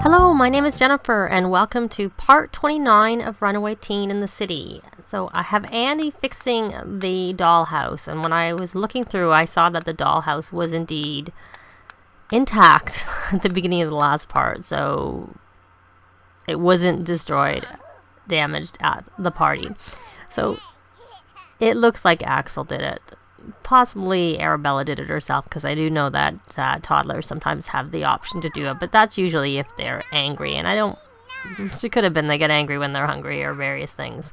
Hello, my name is Jennifer, and welcome to part 29 of Runaway Teen in the City. So I have Andy fixing the dollhouse, and when I was looking through, I saw that the dollhouse was indeed intact at the beginning of the last part, so it wasn't destroyed, damaged at the party. So it looks like Axel did it. Possibly Arabella did it herself, because I do know that toddlers sometimes have the option to do it, but that's usually if they're angry, and she could have been they get angry when they're hungry or various things,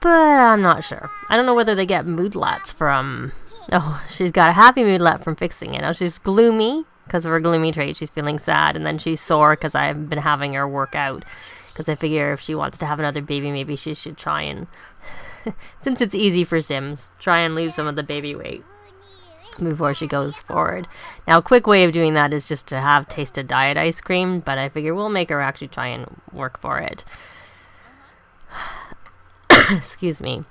but I'm not sure. I don't know whether they get moodlets from, she's got a happy moodlet from fixing it. Now she's gloomy because of her gloomy trait, she's feeling sad, and then she's sore because I've been having her work out, because I figure if she wants to have another baby, maybe she should try and since it's easy for Sims, try and lose some of the baby weight before she goes forward. Now, a quick way of doing that is just to have tasted diet ice cream, but I figure we'll make her actually try and work for it. Excuse me.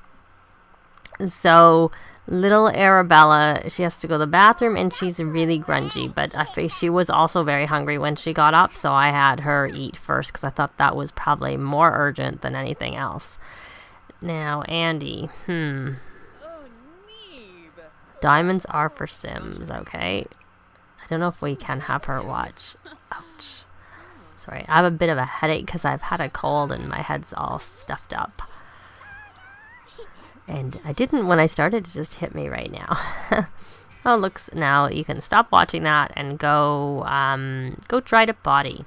So, little Arabella, she has to go to the bathroom, and she's really grungy, but I think she was also very hungry when she got up, so I had her eat first, because I thought that was probably more urgent than anything else. Now, Andy, diamonds are for Sims, okay? I don't know if we can have her watch. Ouch. Sorry, I have a bit of a headache because I've had a cold and my head's all stuffed up. And I didn't when I started, it just hit me right now. Oh, looks, now you can stop watching that and go try to potty.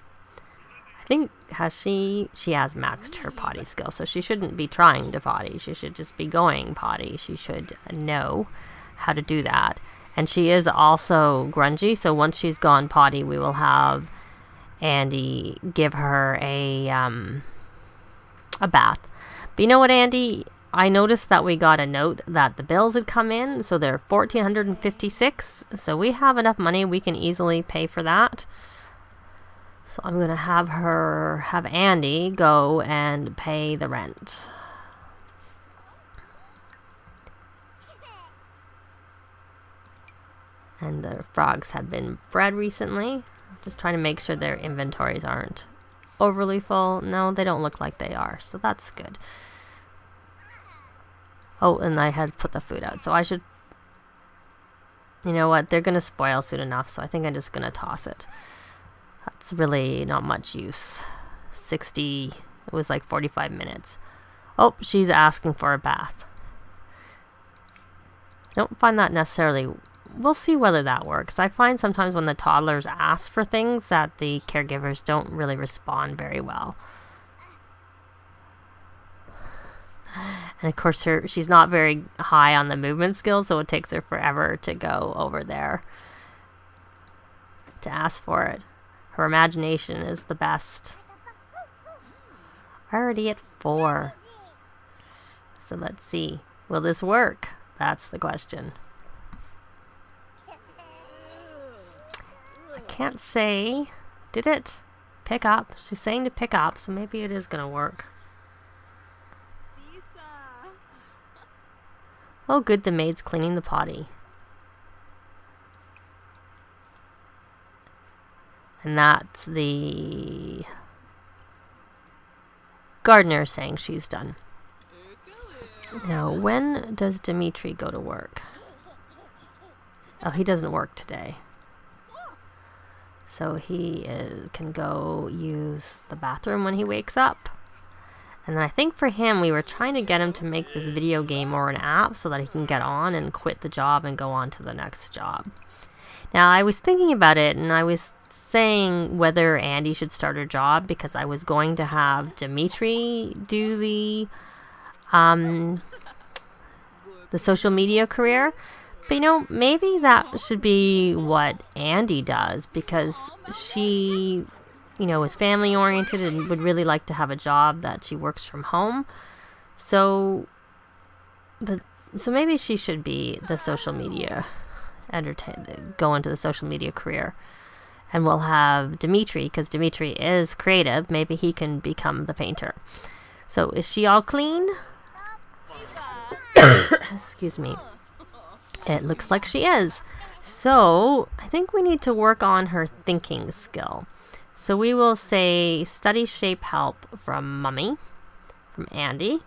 I think she has maxed her potty skill, so she shouldn't be trying to potty. She should just be going potty. She should know how to do that. And she is also grungy, so once she's gone potty, we will have Andy give her a bath. But you know what, Andy? I noticed that we got a note that the bills had come in, so they're $1,456. So we have enough money, we can easily pay for that. So I'm going to have Andy go and pay the rent. And the frogs have been bred recently. Just trying to make sure their inventories aren't overly full. No, they don't look like they are, so that's good. Oh, and I had put the food out, so I should... You know what, they're going to spoil soon enough, so I think I'm just going to toss it. That's really not much use. It was like 45 minutes. Oh, she's asking for a bath. I don't find that necessarily... We'll see whether that works. I find sometimes when the toddlers ask for things that the caregivers don't really respond very well. And of course, she's not very high on the movement skills, so it takes her forever to go over there to ask for it. Her imagination is the best. Already at 4. So let's see. Will this work? That's the question. I can't say. Did it? Pick up. She's saying to pick up, so maybe it is going to work. Oh, good, the maid's cleaning the potty. And that's the gardener saying she's done. Now, when does Dimitri go to work? Oh, he doesn't work today. So he can go use the bathroom when he wakes up. And then I think for him, we were trying to get him to make this video game or an app so that he can get on and quit the job and go on to the next job. Now, I was thinking about it, and I was saying whether Andy should start a job, because I was going to have Dimitri do the social media career. But, you know, maybe that should be what Andy does, because she, you know, is family oriented and would really like to have a job that she works from home. So maybe she should be the social media go into the social media career. And we'll have Dimitri, because Dimitri is creative. Maybe he can become the painter. So is she all clean? Excuse me. It looks like she is. So I think we need to work on her thinking skill. So we will say study shape help from Mummy, from Andi,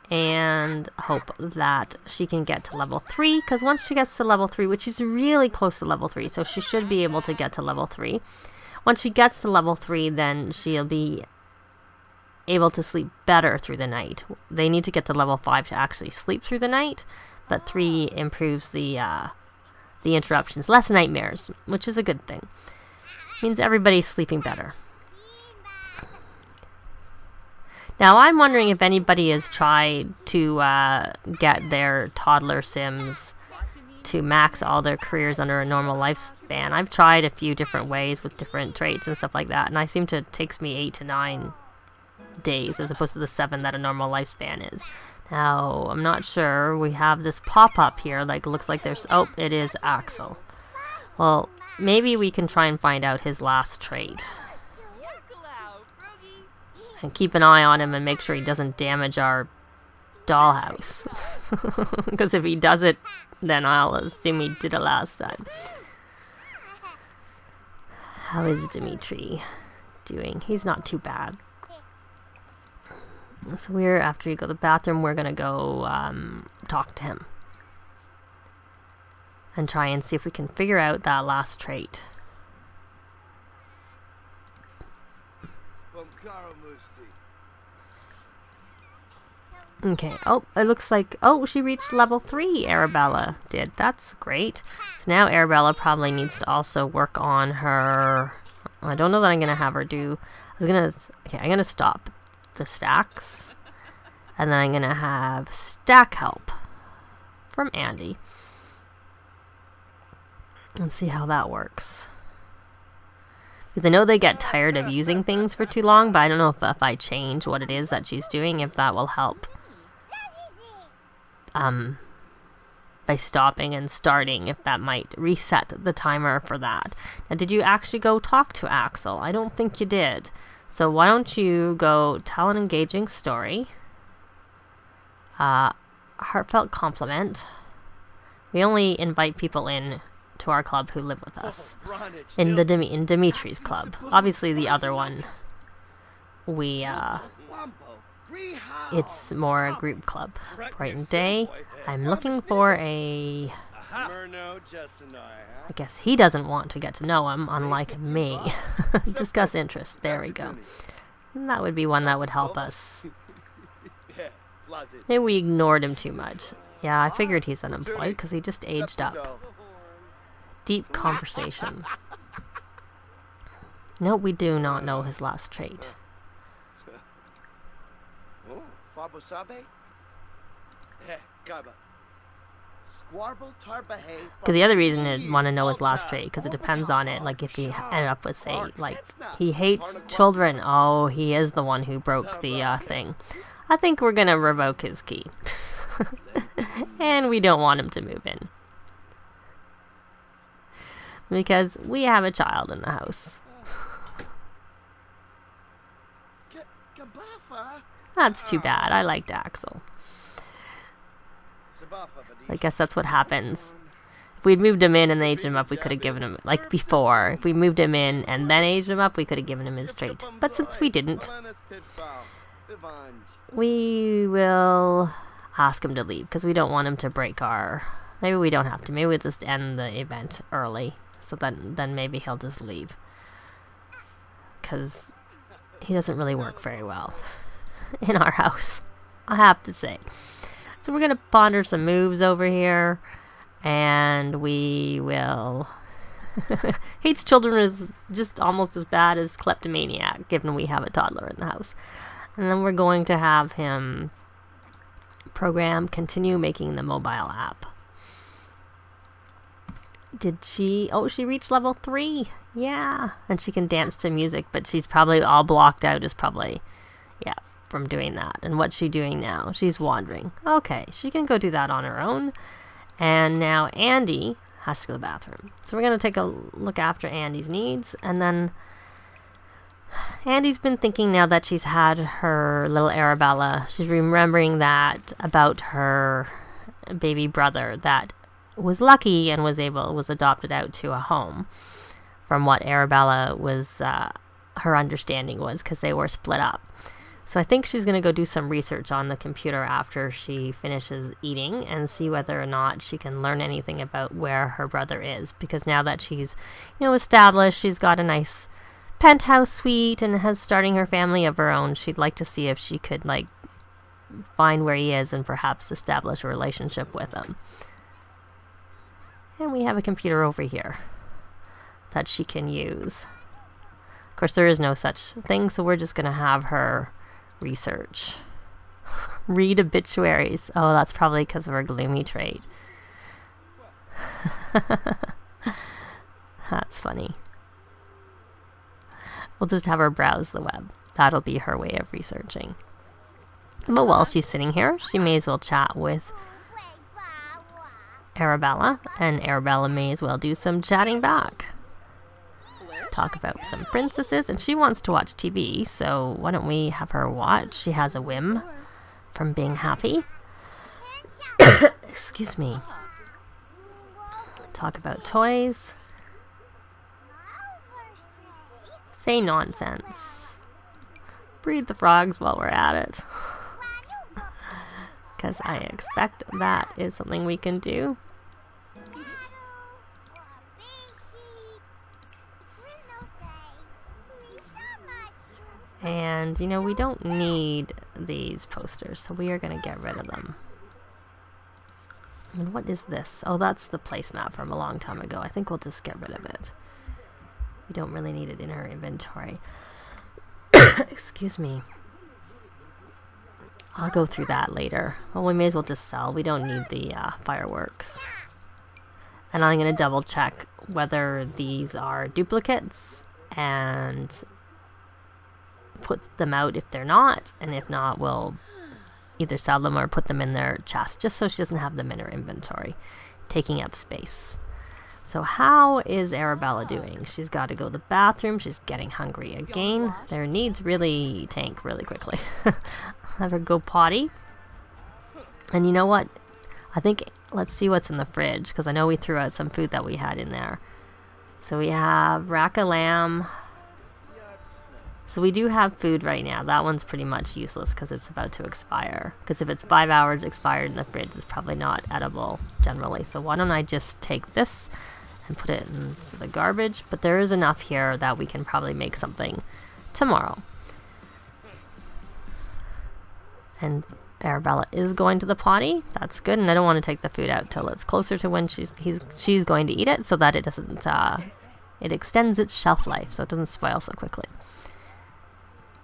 and hope that she can get to level 3, because once she gets to level 3, which is really close to level 3, so she should be able to get to level 3. Once she gets to level 3, then she'll be able to sleep better through the night. They need to get to level 5 to actually sleep through the night, but 3 improves the interruptions, less nightmares, which is a good thing. Means everybody's sleeping better. Now I'm wondering if anybody has tried to get their toddler Sims to max all their careers under a normal lifespan. I've tried a few different ways with different traits and stuff like that, and I seem to, it takes me 8 to 9 days as opposed to the 7 that a normal lifespan is. Now, I'm not sure. We have this pop-up here, like, looks like there's, oh, it is Axel. Well, maybe we can try and find out his last trait. And keep an eye on him and make sure he doesn't damage our dollhouse. Because if he does it, then I'll assume he did it last time. How is Dimitri doing? He's not too bad. So after you go to the bathroom, we're going to go talk to him. And try and see if we can figure out that last trait. Okay, oh, it looks like, oh, she reached level 3, Arabella did. That's great. So now Arabella probably needs to also work on her, I don't know that I'm going to have her do, I'm going to stop the stacks. And then I'm going to have stack help from Andi. Let's see how that works. Because I know they get tired of using things for too long, but I don't know if I change what it is that she's doing, if that will help. By stopping and starting, if that might reset the timer for that. Now, did you actually go talk to Axel? I don't think you did. So why don't you go tell an engaging story. Heartfelt compliment. We only invite people in to our club who live with us. In Dimitri's club. Obviously the other one, it's more a group club. Brighton Day. I'm looking for a... I guess he doesn't want to get to know him, unlike me. Discuss interests. There we go. And that would be one that would help us. Maybe we ignored him too much. Yeah, I figured he's unemployed because he just aged up. Deep conversation. No, we do not know his last trait. Because the other reason I want to know his last trait, because it depends on it. Like, if he ended up with, say, like, he hates children. Oh, he is the one who broke the thing. I think we're going to revoke his key. And we don't want him to move in. Because we have a child in the house. That's too bad. I liked Axel. I guess that's what happens. If we'd moved him in and aged him up, we could have given him, like before, if we moved him in and then aged him up, we could have given him his trait. But since we didn't, we will ask him to leave, because we don't want him to break our... Maybe we don't have to. Maybe we'll just end the event early, so then maybe he'll just leave. Because he doesn't really work very well in our house, I have to say. So we're going to ponder some moves over here, and we will... Hates children is just almost as bad as kleptomaniac, given we have a toddler in the house. And then we're going to have him continue making the mobile app. Did she... Oh, she reached level 3. Yeah. And she can dance to music, but she's probably all blocked out is probably... Yeah, from doing that. And what's she doing now? She's wandering. Okay, she can go do that on her own. And now Andi has to go to the bathroom. So we're going to take a look after Andi's needs. And then Andi's been thinking, now that she's had her little Arabella, she's remembering that about her baby brother that was lucky and was adopted out to a home. from what Arabella was, her understanding was, because they were split up. So I think she's going to go do some research on the computer after she finishes eating and see whether or not she can learn anything about where her brother is. Because now that she's, established, she's got a nice penthouse suite and has starting her family of her own, she'd like to see if she could, find where he is and perhaps establish a relationship with him. And we have a computer over here that she can use. Of course, there is no such thing, so we're just going to have her research. Read obituaries. Oh, that's probably because of her gloomy trait. That's funny. We'll just have her browse the web. That'll be her way of researching. But while she's sitting here, she may as well chat with Arabella, and Arabella may as well do some chatting back. Talk about some princesses, and she wants to watch TV, so why don't we have her watch? She has a whim from being happy. Excuse me. Talk about toys. Say nonsense. Breed the frogs while we're at it. Because I expect that is something we can do. And, we don't need these posters, so we are going to get rid of them. And what is this? Oh, that's the placemat from a long time ago. I think we'll just get rid of it. We don't really need it in our inventory. Excuse me. I'll go through that later. Well, we may as well just sell. We don't need the fireworks. And I'm going to double check whether these are duplicates and put them out if they're not, and if not, we'll either sell them or put them in their chest, just so she doesn't have them in her inventory, taking up space. So how is Arabella doing? She's got to go to the bathroom. She's getting hungry again. Their needs really tank really quickly. Have her go potty. And you know what? I think, let's see what's in the fridge, because I know we threw out some food that we had in there. So we have rack of lamb. So we do have food right now. That one's pretty much useless because it's about to expire. Because if it's 5 hours expired in the fridge, it's probably not edible generally. So why don't I just take this and put it into the garbage? But there is enough here that we can probably make something tomorrow. And Arabella is going to the potty. That's good. And I don't want to take the food out till it's closer to when she's going to eat it, so that it doesn't it extends its shelf life, so it doesn't spoil so quickly.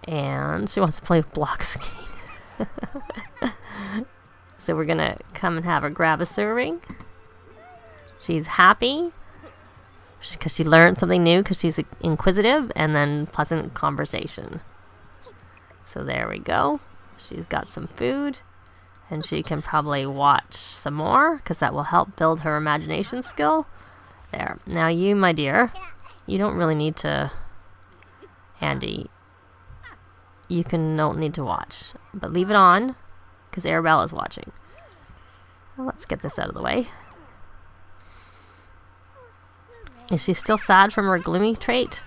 And she wants to play with blocks again. So we're gonna come and have her grab a serving. She's happy because she learned something new, because she's inquisitive, and then pleasant conversation. So there we go. She's got some food, and she can probably watch some more, because that will help build her imagination skill. There. Now you, my dear, you don't really need to, Andi, don't need to watch, but leave it on, because Arabella's watching. Well, let's get this out of the way. Is she still sad from her gloomy trait?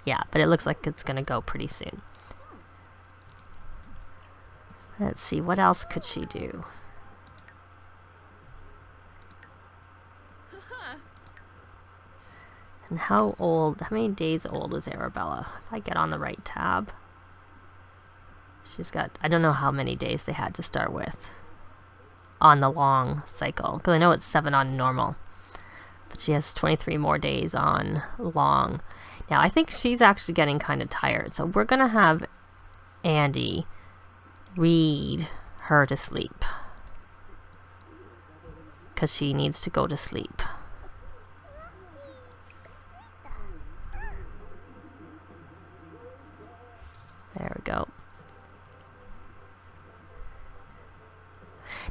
Yeah, but it looks like it's going to go pretty soon. Let's see, what else could she do? And how many days old is Arabella? If I get on the right tab. She's got, I don't know how many days they had to start with on the long cycle, because I know it's 7 on normal, but she has 23 more days on long. Now I think she's actually getting kind of tired, so we're gonna have Andi read her to sleep, because she needs to go to sleep. There we go.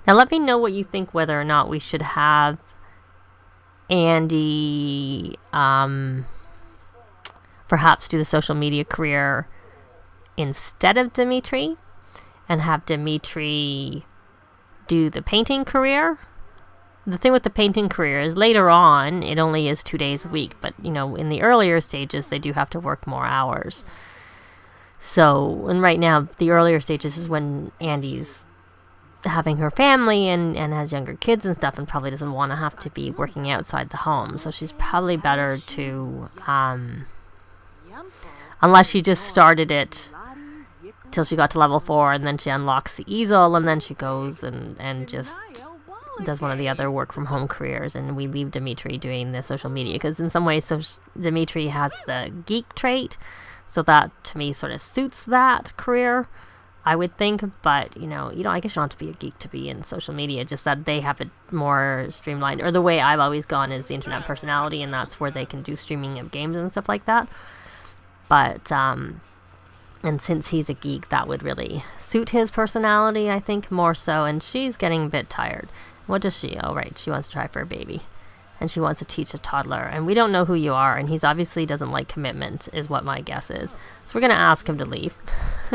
Now let me know what you think, whether or not we should have Andi perhaps do the social media career instead of Dimitri, and have Dimitri do the painting career. the thing with the painting career is later on, it only is 2 days a week. But, you know, in the earlier stages, they do have to work more hours. So, and right now, the earlier stages is when Andi's having her family and has younger kids and stuff, and probably doesn't want to have to be working outside the home. So she's probably better to, unless she just started it till she got to level 4, and then she unlocks the easel, and then she goes and just does one of the other work from home careers, and we leave Dimitri doing the social media, because in some ways, so Dimitri has the geek trait, so that to me sort of suits that career, I would think. But you know, I guess you don't have to be a geek to be in social media, just that they have it more streamlined, or the way I've always gone is the internet personality, and that's where they can do streaming of games and stuff like that. But and since he's a geek, that would really suit his personality, I think, more so. And she's getting a bit tired. What does she? Oh, right. She wants to try for a baby. And she wants to teach a toddler. And we don't know who you are. And he's obviously doesn't like commitment, is what my guess is. So we're going to ask him to leave.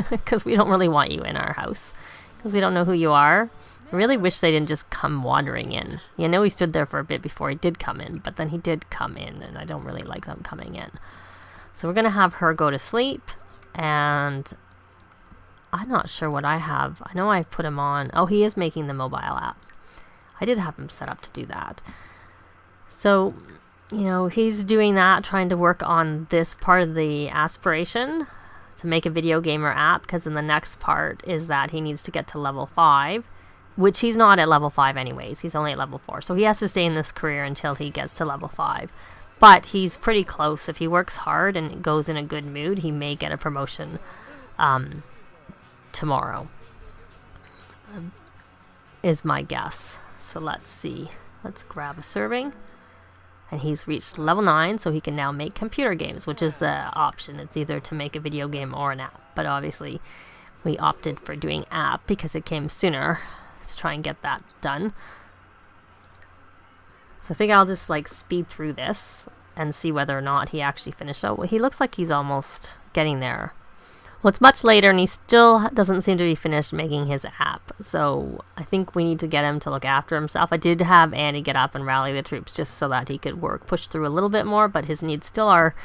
Because we don't really want you in our house. Because we don't know who you are. I really wish they didn't just come wandering in. You know, he stood there for a bit before he did come in. But then he did come in. And I don't really like them coming in. So we're going to have her go to sleep. And I'm not sure what I have. I know I put him on. Oh, he is making the mobile app. I did have him set up to do that. So, you know, he's doing that, trying to work on this part of the aspiration to make a video gamer app, because in the next part is that he needs to get to level 5, which he's not at level 5 anyways. He's only at level 4. So he has to stay in this career until he gets to level 5. But he's pretty close. If he works hard and goes in a good mood, he may get a promotion tomorrow, is my guess. So let's see. Let's grab a serving. And he's reached level 9, so he can now make computer games, which is the option. It's either to make a video game or an app. But obviously, we opted for doing app because it came sooner to try and get that done. So I think I'll just like speed through this and see whether or not he actually finished it. Well, he looks like he's almost getting there. Well, it's much later and he still doesn't seem to be finished making his app. So I think we need to get him to look after himself. I did have Andi get up and rally the troops just so that he could push through a little bit more, but his needs still are,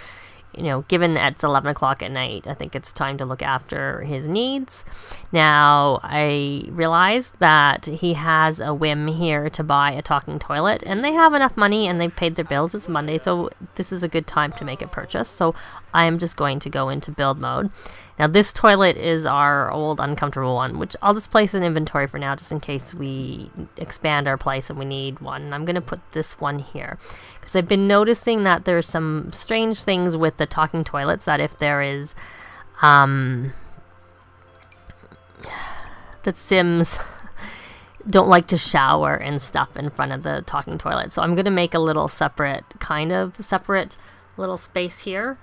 you know, given it's 11 o'clock at night, I think it's time to look after his needs. Now, I realized that he has a whim here to buy a talking toilet, and they have enough money and they've paid their bills. It's Monday, so this is a good time to make a purchase. So I am just going to go into build mode. Now, this toilet is our old uncomfortable one, which I'll just place in inventory for now, just in case we expand our place and we need one. And I'm going to put this one here, because I've been noticing that there's some strange things with the talking toilets, that if there is, that Sims don't like to shower and stuff in front of the talking toilet. So I'm going to make a little separate little space here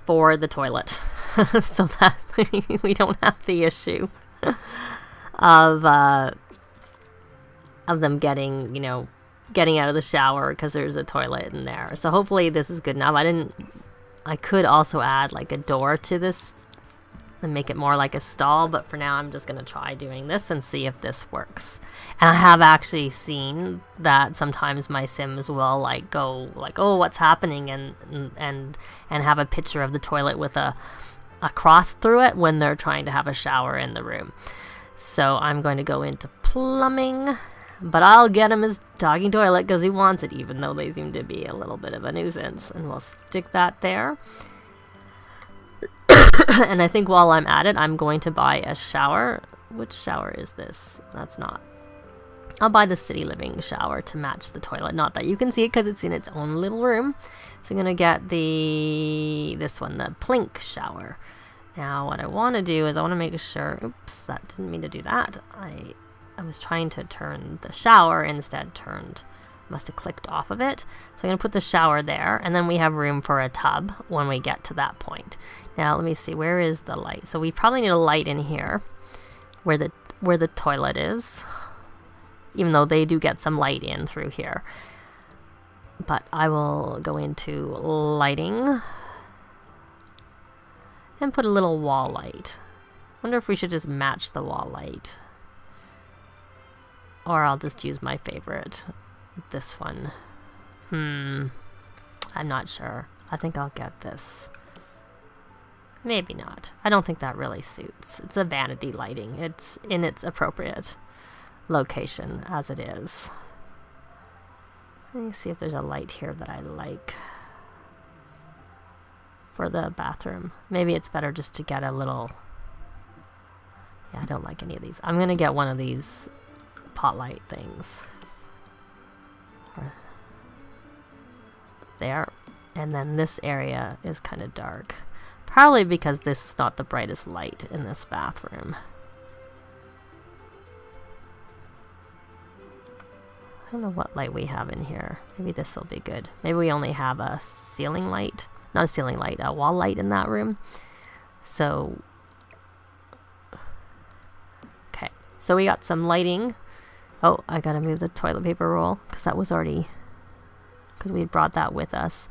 for the toilet, so that we don't have the issue of them getting out of the shower because there's a toilet in there. So hopefully this is good enough. I could also add like a door to this and make it more like a stall, but for now I'm just going to try doing this and see if this works. And I have actually seen that sometimes my Sims will like go like, oh, what's happening, and have a picture of the toilet with a cross through it when they're trying to have a shower in the room. So I'm going to go into plumbing, but I'll get him his talking toilet because he wants it, even though they seem to be a little bit of a nuisance. And we'll stick that there. And I think while I'm at it, I'm going to buy a shower. Which shower is this? That's not. I'll buy the city living shower to match the toilet. Not that you can see it because it's in its own little room. So I'm going to get this one, the Plink shower. Now what I want to do is I want to make sure, oops, that didn't mean to do that. I was trying to turn the shower, instead must have clicked off of it. So I'm going to put the shower there, and then we have room for a tub when we get to that point. Now let me see, where is the light? So we probably need a light in here where the toilet is, even though they do get some light in through here. But I will go into lighting and put a little wall light. Wonder if we should just match the wall light, or I'll just use my favorite, this one. I'm not sure. I think I'll get this. Maybe not. I don't think that really suits. It's a vanity lighting. It's in its appropriate location as it is. Let me see if there's a light here that I like for the bathroom. Maybe it's better just to get a little... Yeah, I don't like any of these. I'm gonna get one of these pot light things. There. And then this area is kind of dark. Probably because this is not the brightest light in this bathroom. I don't know what light we have in here. Maybe this will be good. Maybe we only have a ceiling light. Not a ceiling light, a wall light in that room. So... Okay. So we got some lighting. Oh, I gotta move the toilet paper roll. Because that was already... Because we brought that with us.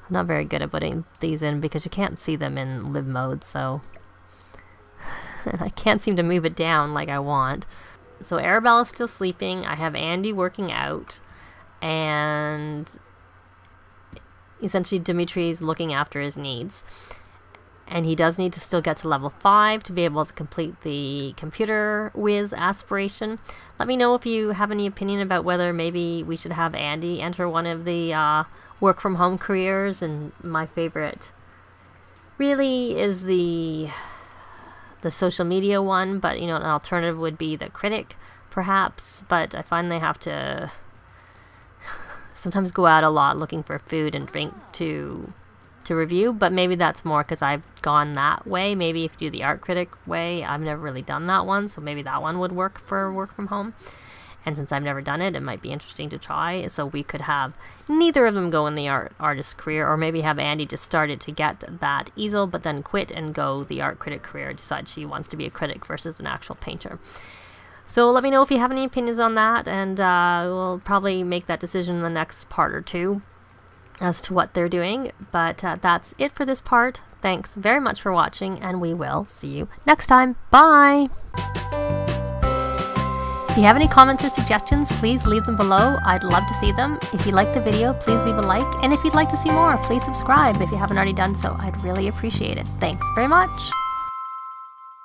I'm not very good at putting these in because you can't see them in live mode, so... And I can't seem to move it down like I want. So Arabella's still sleeping. I have Andi working out. And... essentially Dimitri's looking after his needs. And he does need to still get to level 5 to be able to complete the computer whiz aspiration. Let me know if you have any opinion about whether maybe we should have Andi enter one of the work from home careers. And my favorite really is the social media one, but you know, an alternative would be the critic perhaps, but I find they have to sometimes go out a lot looking for food and drink to review, but maybe that's more because I've gone that way. Maybe if you do the art critic way, I've never really done that one, so maybe that one would work for work from home. And since I've never done it, it might be interesting to try. So we could have neither of them go in the artist career, or maybe have Andi just started to get that easel, but then quit and go the art critic career, decide she wants to be a critic versus an actual painter. So let me know if you have any opinions on that, and we'll probably make that decision in the next part or two as to what they're doing. But that's it for this part. Thanks very much for watching, and we will see you next time. Bye! If you have any comments or suggestions, please leave them below. I'd love to see them. If you liked the video, please leave a like. And if you'd like to see more, please subscribe if you haven't already done so. I'd really appreciate it. Thanks very much.